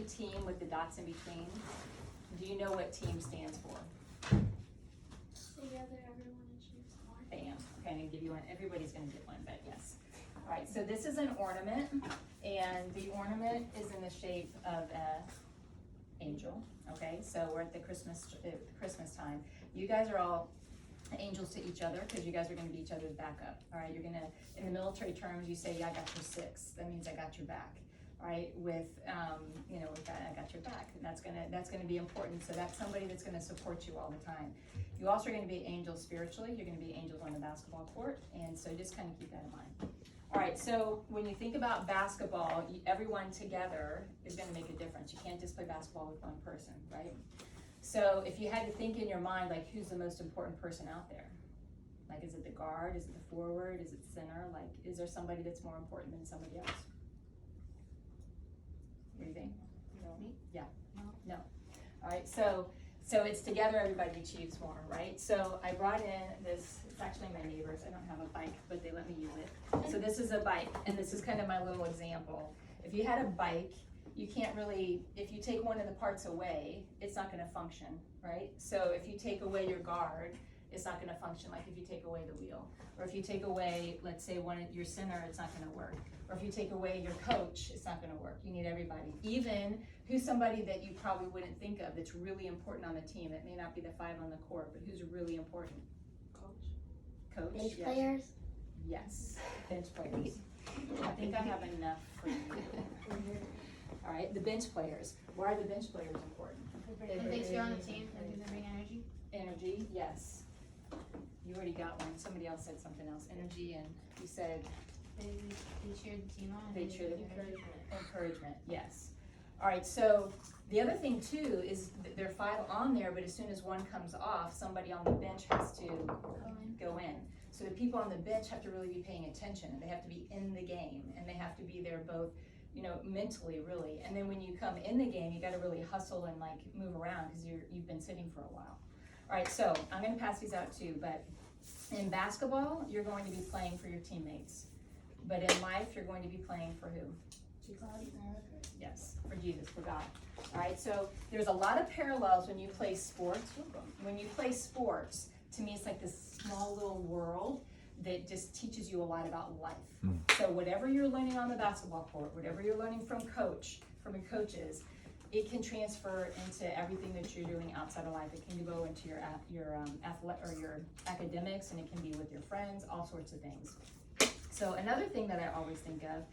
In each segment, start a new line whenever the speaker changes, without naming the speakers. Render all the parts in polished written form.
team with the dots in between, do you know what team stands for?
Together, everyone achieves more.
Bam. Okay, I'm gonna give you one. Everybody's gonna get one, but yes. All right, so this is an ornament, and the ornament is in the shape of a angel. Okay, so we're at the Christmas time. You guys are all angels to each other because you guys are going to be each other's backup. All right, you're going to, in the military terms, you say, yeah, I got your six. That means I got your back. All right, with that, I got your back, and that's gonna be important. So that's somebody that's going to support you all the time. You also are going to be angels spiritually. You're going to be angels on the basketball court, and so just kind of keep that in mind. All right, so when you think about basketball, everyone together is going to make a difference. You can't just play basketball with one person, right? So if you had to think in your mind, like, who's the most important person out there? Like, is it the guard? Is it the forward? Is it center? Like, is there somebody that's more important than somebody else? What do you think?
No.
Me? Yeah.
No.
No. All right, so it's together everybody achieves more, right? So I brought in this, it's actually my neighbor's. I don't have a bike, but they let me use it. So this is a bike, and this is kind of my little example. If you had a bike, you can't really, if you take one of the parts away, it's not gonna function, right? So if you take away your guard, it's not gonna function, like if you take away the wheel. Or if you take away, let's say your center, it's not gonna work. Or if you take away your coach, it's not gonna work. You need everybody. Even who's somebody that you probably wouldn't think of that's really important on the team. It may not be the five on the court, but who's really important? Coach?
Bench
Yes.
players.
Yes, bench players. I think I have enough for you. All right, the bench players. Why are the bench players important?
If they stay on the team, then do they bring energy?
Energy, yes. You already got one. Somebody else said something else. Energy, and you said
They cheer the team on.
they cheer the encouragement, yes. All right, so the other thing too is there are five on there, but as soon as one comes off, somebody on the bench has to go in. So the people on the bench have to really be paying attention, and they have to be in the game, and they have to be there both, mentally, really. And then when you come in the game, you got to really hustle and like move around because you've been sitting for a while. All right, so I'm going to pass these out too, but in basketball, you're going to be playing for your teammates. But in life, you're going to be playing for who? Yes, for Jesus, for God. All right, so there's a lot of parallels when you play sports. When you play sports, to me, it's like this small little world that just teaches you a lot about life. So whatever you're learning on the basketball court, whatever you're learning from your coaches, it can transfer into everything that you're doing outside of life. It can go into your academics, and it can be with your friends, all sorts of things. So another thing that I always think of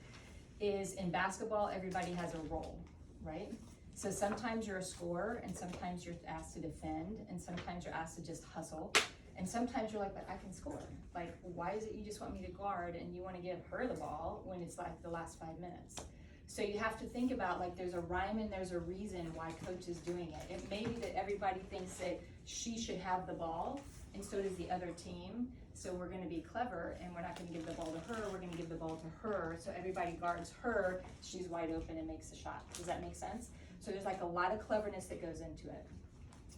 is in basketball, everybody has a role, right? So sometimes you're a scorer, and sometimes you're asked to defend, and sometimes you're asked to just hustle. And sometimes you're like, but I can score. Like, why is it you just want me to guard and you want to give her the ball when it's like the last 5 minutes? So you have to think about, like, there's a rhyme and there's a reason why coach is doing it. It may be that everybody thinks that she should have the ball, and so does the other team. So we're going to be clever, and we're not going to give the ball to her. We're going to give the ball to her. So everybody guards her. She's wide open and makes a shot. Does that make sense? So there's like a lot of cleverness that goes into it.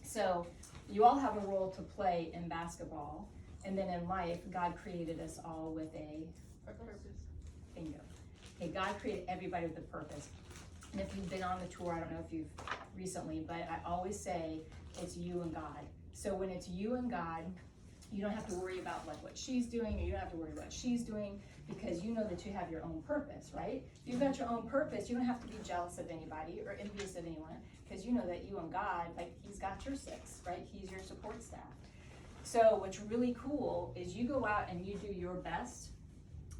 So you all have a role to play in basketball. And then in life, God created us all with a
Purpose.
bingo. Okay, God created everybody with a purpose. And if you've been on the tour, I don't know if you've recently, but I always say it's you and God. So when it's you and God, you don't have to worry about like what she's doing, or you don't have to worry about what she's doing, because you know that you have your own purpose, right? If you've got your own purpose, you don't have to be jealous of anybody or envious of anyone, because you know that you and God, like, he's got your six, right? He's your support staff. So what's really cool is you go out and you do your best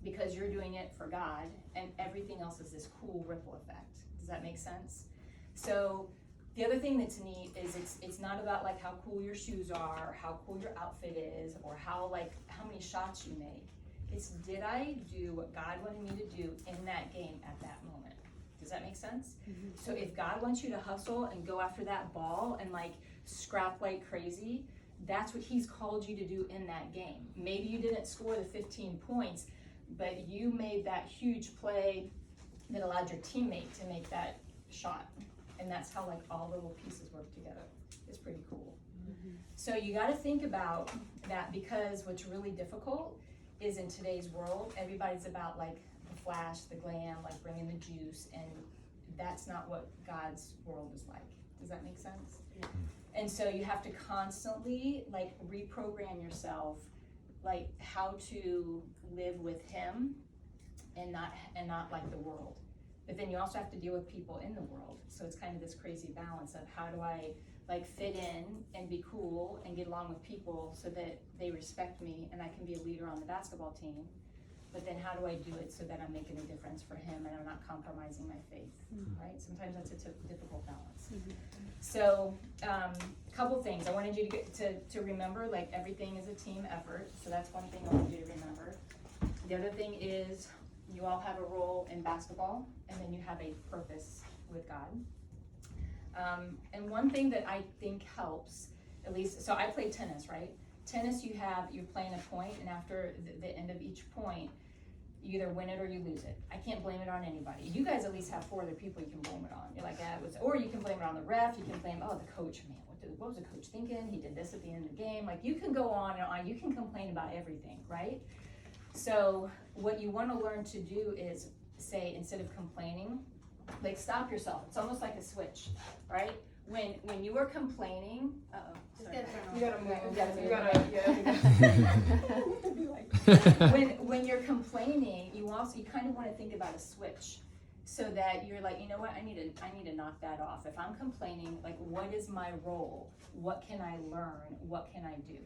because you're doing it for God, and everything else is this cool ripple effect. Does that make sense? So the other thing that's neat is it's not about like how cool your shoes are, or how cool your outfit is, or how many shots you make. It's, did I do what God wanted me to do in that game at that moment? Does that make sense? Mm-hmm. So if God wants you to hustle and go after that ball and like scrap like crazy, that's what he's called you to do in that game. Maybe you didn't score the 15 points, but you made that huge play that allowed your teammate to make that shot. And that's how like all the little pieces work together. It's pretty cool. Mm-hmm. So you got to think about that, because what's really difficult is in today's world, everybody's about like the flash, the glam, like bringing the juice and that's not what God's world is like. Does that make sense?
Yeah.
And so you have to constantly like reprogram yourself, like how to live with him and not like the world. But then you also have to deal with people in the world. So it's kind of this crazy balance of how do I like fit in and be cool and get along with people so that they respect me and I can be a leader on the basketball team. But then how do I do it so that I'm making a difference for him and I'm not compromising my faith, right? Sometimes that's a difficult balance. So, couple things. I wanted you to remember, like everything is a team effort. So that's one thing I want you to remember. The other thing is you all have a role in basketball and then you have a purpose with God. And one thing that I think helps, at least, so I play tennis, right? Tennis, you're playing a point, and after the end of each point, you either win it or you lose it. I can't blame it on anybody. You guys at least have 4 other people you can blame it on. You're like, or you can blame it on the ref. You can blame, the coach, man, what was the coach thinking? He did this at the end of the game. Like, you can go on and on. You can complain about everything, right? So what you want to learn to do is say, instead of complaining, like stop yourself. It's almost like a switch, right? When you are complaining,
You gotta
move. When you're complaining, you kind of want to think about a switch, so that you're like, you know what, I need to knock that off. If I'm complaining, like, what is my role? What can I learn? What can I do?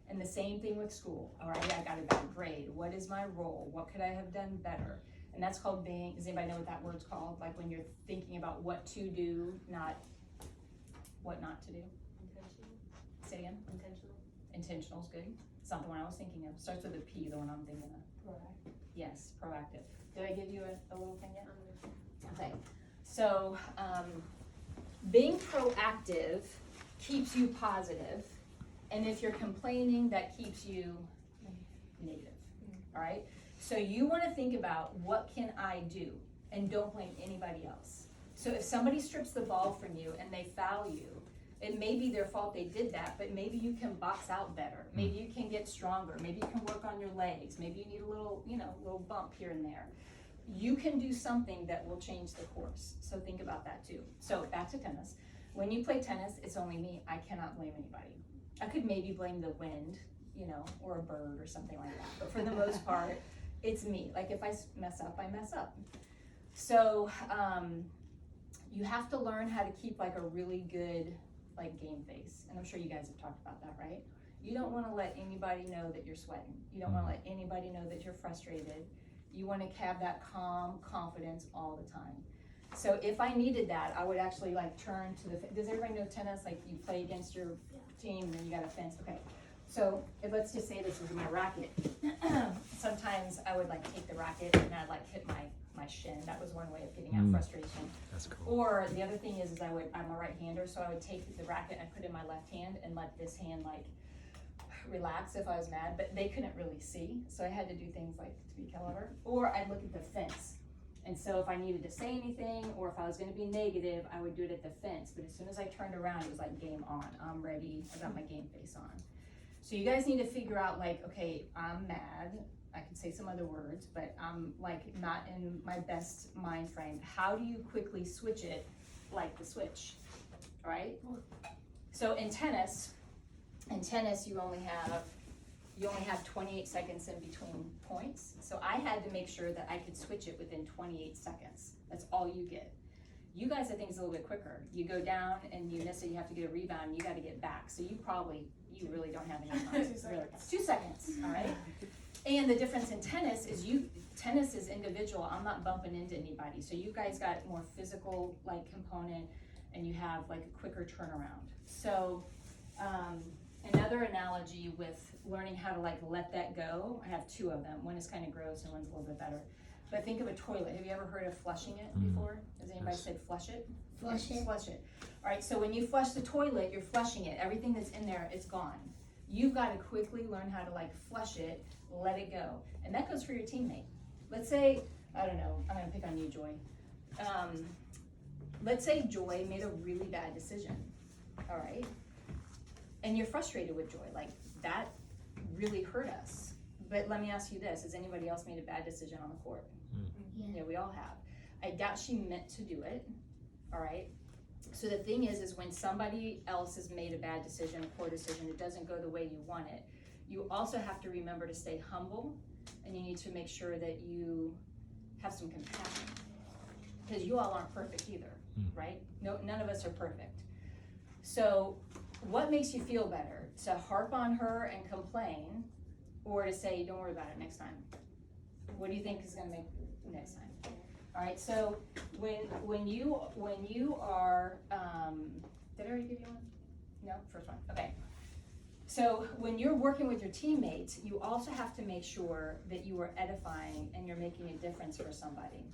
And the same thing with school. All right, I got a bad grade. What is my role? What could I have done better? And that's called being. Does anybody know what that word's called? Like when you're thinking about what to do, not what not to do.
Intentional.
Say again.
Intentional.
Intentional's good. It's not the one I was thinking of. Starts with a P, the one I'm thinking of.
Proactive.
Yes, proactive. Did I give you a little thing yet? Okay. So being proactive keeps you positive, and if you're complaining, that keeps you negative. All right. So you want to think about, what can I do, and don't blame anybody else. So if somebody strips the ball from you and they foul you, it may be their fault they did that, but maybe you can box out better. Maybe you can get stronger. Maybe you can work on your legs. Maybe you need a little bump here and there. You can do something that will change the course. So think about that too. So back to tennis. When you play tennis, it's only me. I cannot blame anybody. I could maybe blame the wind, or a bird or something like that. But for the most part, it's me. Like if I mess up, I mess up. So you have to learn how to keep like a really good game face. And I'm sure you guys have talked about that, right? You don't want to let anybody know that you're sweating. You don't want to let anybody know that you're frustrated. You want to have that calm confidence all the time. So if I needed that, I would actually turn to does everybody know tennis? Like you play against your team and then you got a fence. Okay. So let's just say this is my racket. Sometimes I would take the racket and I'd hit my shin. That was one way of getting out frustration.
That's cool.
Or the other thing is I'm a right-hander, so I would take the racket and I put it in my left hand and let this hand relax if I was mad, but they couldn't really see. So I had to do things to be clever. Or I'd look at the fence. And so if I needed to say anything or if I was going to be negative, I would do it at the fence. But as soon as I turned around, it was game on. I'm ready. I got my game face on. So you guys need to figure out okay, I'm mad. I can say some other words, but I'm not in my best mind frame. How do you quickly switch it the switch, all right? So in tennis, you only have 28 seconds in between points. So I had to make sure that I could switch it within 28 seconds. That's all you get. You guys, I think, is a little bit quicker. You go down and you miss it, you have to get a rebound, and you got to get back. So you really don't have any time.
2 seconds.
2 seconds, all right? And the difference in tennis is tennis is individual. I'm not bumping into anybody. So you guys got more physical component, and you have a quicker turnaround. So another analogy with learning how to let that go, I have 2 of them. One is kind of gross and one's a little bit better. But think of a toilet. Have you ever heard of flushing it before? Has anybody said flush it?
Flush it.
Flush it. All right, so when you flush the toilet, you're flushing it. Everything that's in there is gone. You've got to quickly learn how to flush it, let it go. And that goes for your teammate. Let's say, I don't know, I'm going to pick on you, Joy. Let's say Joy made a really bad decision, all right? And you're frustrated with Joy, that really hurt us. But let me ask you this, has anybody else made a bad decision on the court? Yeah, we all have. I doubt she meant to do it, all right? So the thing is when somebody else has made a bad decision, a poor decision, it doesn't go the way you want it, you also have to remember to stay humble, and you need to make sure that you have some compassion, because you all aren't perfect either, right? No, none of us are perfect. So what makes you feel better? To harp on her and complain, or to say, don't worry about it next time? What do you think is gonna make next time? All right, so when you are, did I already give you one? No, first one, okay. So when you're working with your teammates, you also have to make sure that you are edifying and you're making a difference for somebody,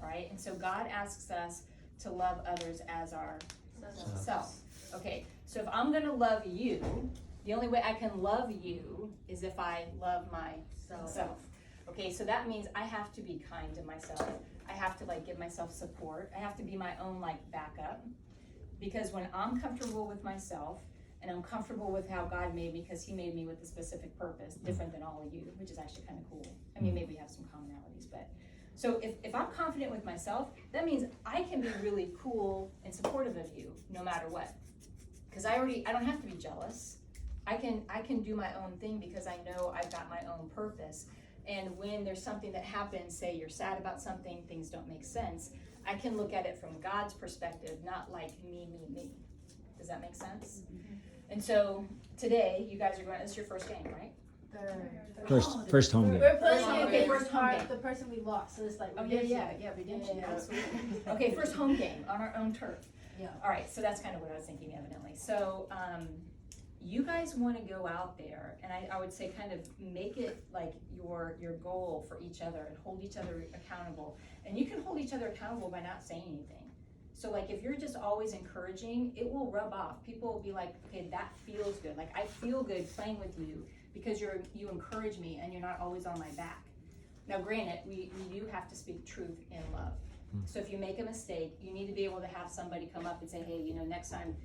all right? And so God asks us to love others as ourselves. Okay, so if I'm gonna love you, the only way I can love you is if I love myself. Okay, so that means I have to be kind to myself. I have to give myself support. I have to be my own backup. Because when I'm comfortable with myself and I'm comfortable with how God made me, because he made me with a specific purpose, different than all of you, which is actually kind of cool. I mean, maybe we have some commonalities, but. So if I'm confident with myself, that means I can be really cool and supportive of you no matter what. Because I don't have to be jealous. I can do my own thing because I know I've got my own purpose. And when there's something that happens, say you're sad about something, things don't make sense, I can look at it from God's perspective, not like me. Does that make sense? Mm-hmm. And so today, you guys are going, this is your first game, right?
First home game.
We're playing
first home game.
the person we lost, so it's like
redemption, absolutely. Okay, first home game on our own turf.
Yeah.
All right, so that's kind of what I was thinking, evidently. So you guys want to go out there, and I would say kind of make it like your goal for each other and hold each other accountable. And you can hold each other accountable by not saying anything. So if you're just always encouraging, it will rub off. People will be like, okay, that feels good. I feel good playing with you because you encourage me and you're not always on my back. Now granted, we do have to speak truth in love. So if you make a mistake, you need to be able to have somebody come up and say, hey, next time,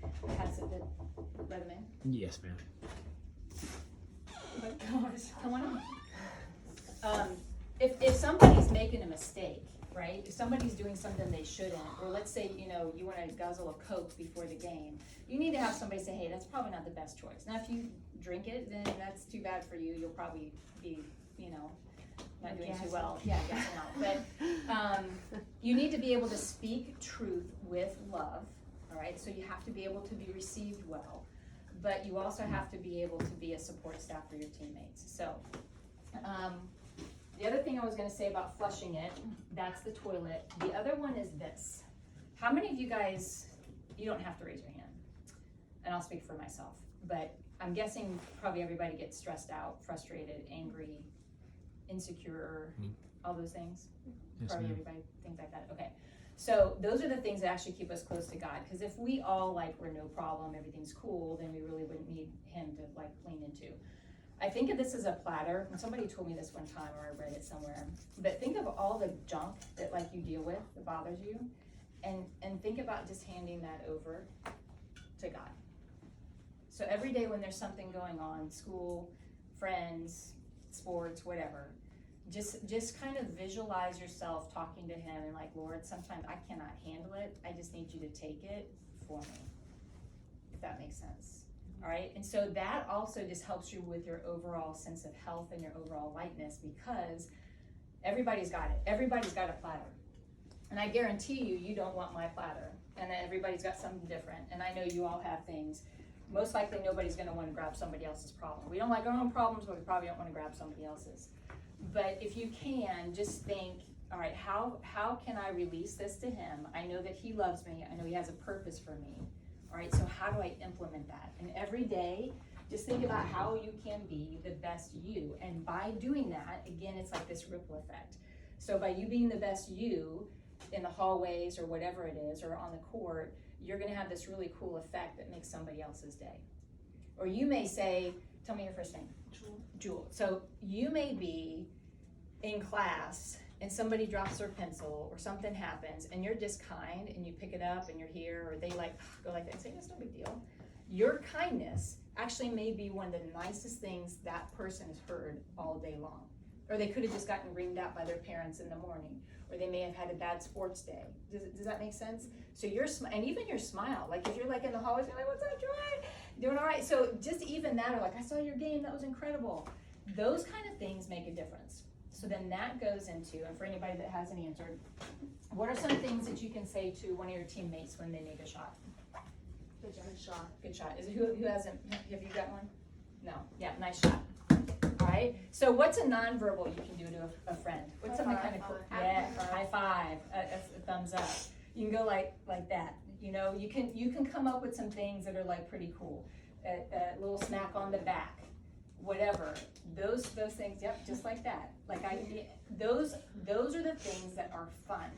Brother Man?
Yes, ma'am.
Come on up. If somebody's making a mistake, right? If somebody's doing something they shouldn't, or let's say, you want to guzzle a Coke before the game, you need to have somebody say, hey, that's probably not the best choice. Now, if you drink it, then that's too bad for you. You'll probably be, not doing too well. Yeah, guessing out. But you need to be able to speak truth with love, all right? So you have to be able to be received well, but you also have to be able to be a support staff for your teammates. So the other thing I was gonna say about flushing it, that's the toilet. The other one is this. How many of you guys, you don't have to raise your hand, and I'll speak for myself, but I'm guessing probably everybody gets stressed out, frustrated, angry, insecure, all those things.
Yes,
Probably
ma'am.
everybody, things like that. Okay, so those are the things that actually keep us close to God. Because if we all were no problem, everything's cool, then we really wouldn't need Him to lean into. I think of this as a platter, and somebody told me this one time, or I read it somewhere. But think of all the junk that you deal with that bothers you, and think about just handing that over to God. So every day when there's something going on, school, friends, sports, whatever, just kind of visualize yourself talking to Him and Lord, sometimes I cannot handle it. I just need you to take it for me, if that makes sense. All right, and so that also just helps you with your overall sense of health and your overall lightness, because everybody's got it. Everybody's got a platter. And I guarantee you don't want my platter. And everybody's got something different. And I know you all have things. Most likely nobody's gonna wanna grab somebody else's problem. We don't like our own problems, but we probably don't wanna grab somebody else's. But if you can, just think, all right, how can I release this to Him? I know that He loves me. I know He has a purpose for me. All right, so how do I implement that? And every day, just think about how you can be the best you. And by doing that, again, it's like this ripple effect. So by you being the best you in the hallways or whatever it is, or on the court, you're gonna have this really cool effect that makes somebody else's day. Or you may say, tell me your first name. Jewel. So you may be in class and somebody drops their pencil or something happens and you're just kind and you pick it up and you're here, or they go like that and say, it's no big deal. Your kindness actually may be one of the nicest things that person has heard all day long. Or they could have just gotten reamed out by their parents in the morning. or they may have had a bad sports day. Does that make sense? So and even your smile, like if you're like in the hallways, you're like, what's up, Joy? Doing all right. So just even that, or like, I saw your game, that was incredible. Those kind of things make a difference. So then that goes into, and for anybody that hasn't answered, what are some things that you can say to one of your teammates when they make a shot?
Good shot.
Good shot. Is it who hasn't? Have you got one? No. Yeah, nice shot. All right. So what's a nonverbal you can do to a friend? What's something kind of cool? Yeah, high five, a thumbs up. You can go like that. You know, you can come up with some things that are like pretty cool. A little smack on the back, whatever. Those things. Yep, just like that. Like those are the things that are fun.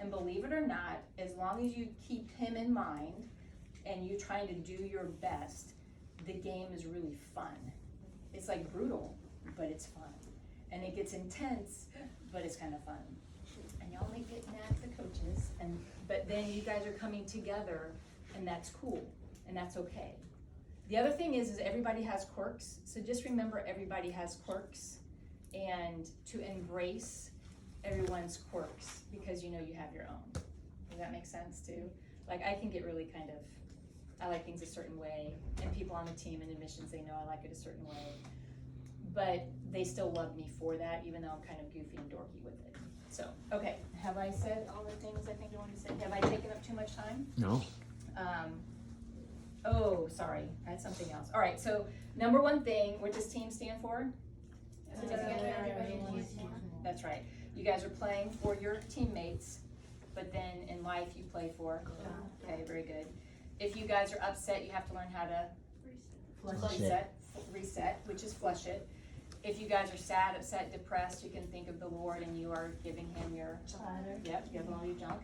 And believe it or not, as long as you keep him in mind and you're trying to do your best, the game is really fun. It's like brutal, but it's fun. And it gets intense, but it's kind of fun. And y'all may get mad at the coaches, but then you guys are coming together, and that's cool, and that's okay. The other thing is everybody has quirks, so just remember everybody has quirks, and to embrace everyone's quirks, because you know you have your own. Does that make sense too? Like I can get really I like things a certain way, and people on the team and admissions, they know I like it a certain way, but they still love me for that, even though I'm kind of goofy and dorky with it. So, okay, have I said all the things I think I wanted to say? Have I taken up too much time?
No.
Oh, sorry, I had something else. All right, so number one thing, what does team stand for? That's right. You guys are playing for your teammates, but then in life you play for? Okay, very good. If you guys are upset, you have to learn how to reset, which is flush it. If you guys are sad, upset, depressed, you can think of the Lord and you are giving him your yep, give him all your junk.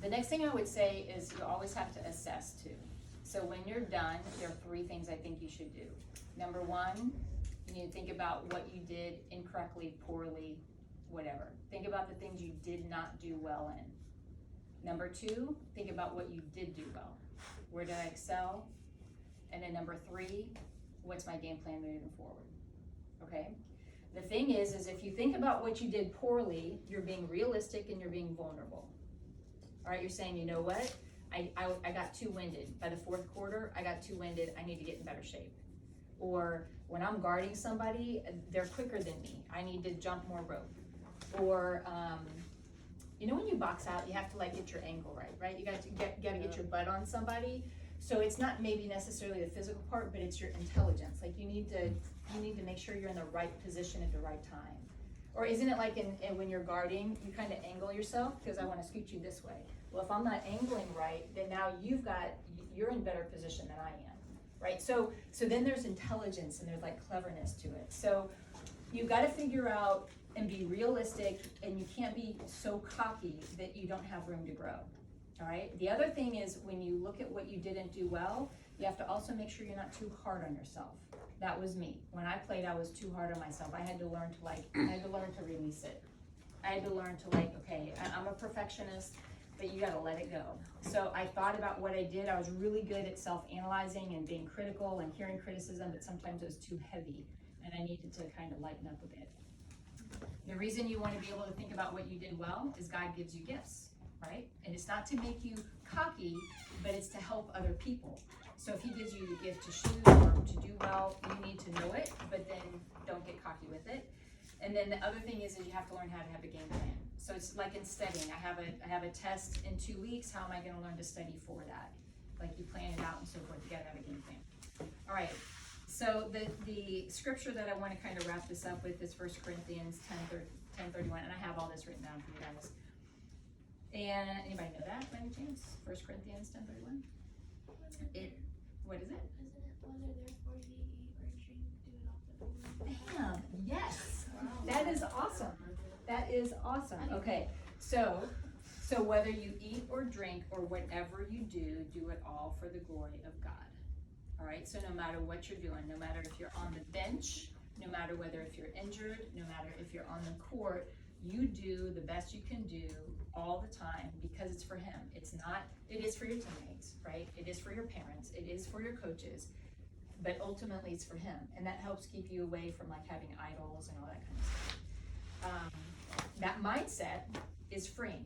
The next thing I would say is you always have to assess too. So when you're done, there are 3 things I think you should do. Number 1, you need to think about what you did incorrectly, poorly, whatever. Think about the things you did not do well in. Number 2, think about what you did do well. Where did I excel? And then number 3, what's my game plan moving forward? Okay? The thing is if you think about what you did poorly, you're being realistic and you're being vulnerable. All right, you're saying, you know what? I got too winded. By the 4th quarter, I got too winded. I need to get in better shape. Or when I'm guarding somebody, they're quicker than me. I need to jump more rope. Or, you know when you box out, you have to like get your angle right? You got to get your butt on somebody. So it's not maybe necessarily the physical part, but it's your intelligence. Like you need to make sure you're in the right position at the right time. Or isn't it like when you're guarding, you kind of angle yourself because I want to scoot you this way. Well, if I'm not angling right, then now you're in better position than I am, right? So then there's intelligence and there's like cleverness to it. So you got to figure out and be realistic, and you can't be so cocky that you don't have room to grow. All right. The other thing is when you look at what you didn't do well, you have to also make sure you're not too hard on yourself. That was me. When I played, I was too hard on myself. I had to learn to release it. I had to learn to okay, I'm a perfectionist, but you got to let it go. So I thought about what I did. I was really good at self-analyzing and being critical and hearing criticism, but sometimes it was too heavy, and I needed to kind of lighten up a bit. The reason you want to be able to think about what you did well is God gives you gifts, right? And it's not to make you cocky, but it's to help other people. So if he gives you the gift to shoot or to do well, you need to know it, but then don't get cocky with it. And then the other thing is you have to learn how to have a game plan. So it's like in studying. I have a test in 2 weeks. How am I going to learn to study for that? Like you plan it out and so forth. You got to have a game plan. All right. So the scripture that I want to kind of wrap this up with is 1 Corinthians 10:31, and I have all this written down for you guys. And anybody know that by any chance? 1 Corinthians 10:31. What is it?
Whether therefore ye eat or drink, do it all for the Lord.
Bam! Yes, that is awesome. That is awesome. Okay, so whether you eat or drink or whatever you do, do it all for the glory of God. All right, so no matter what you're doing, no matter if you're on the bench, no matter whether if you're injured, no matter if you're on the court, you do the best you can do all the time because it's for him. It is for your teammates, right? It is for your parents, it is for your coaches, but ultimately it's for him. And that helps keep you away from like having idols and all that kind of stuff. That mindset is freeing.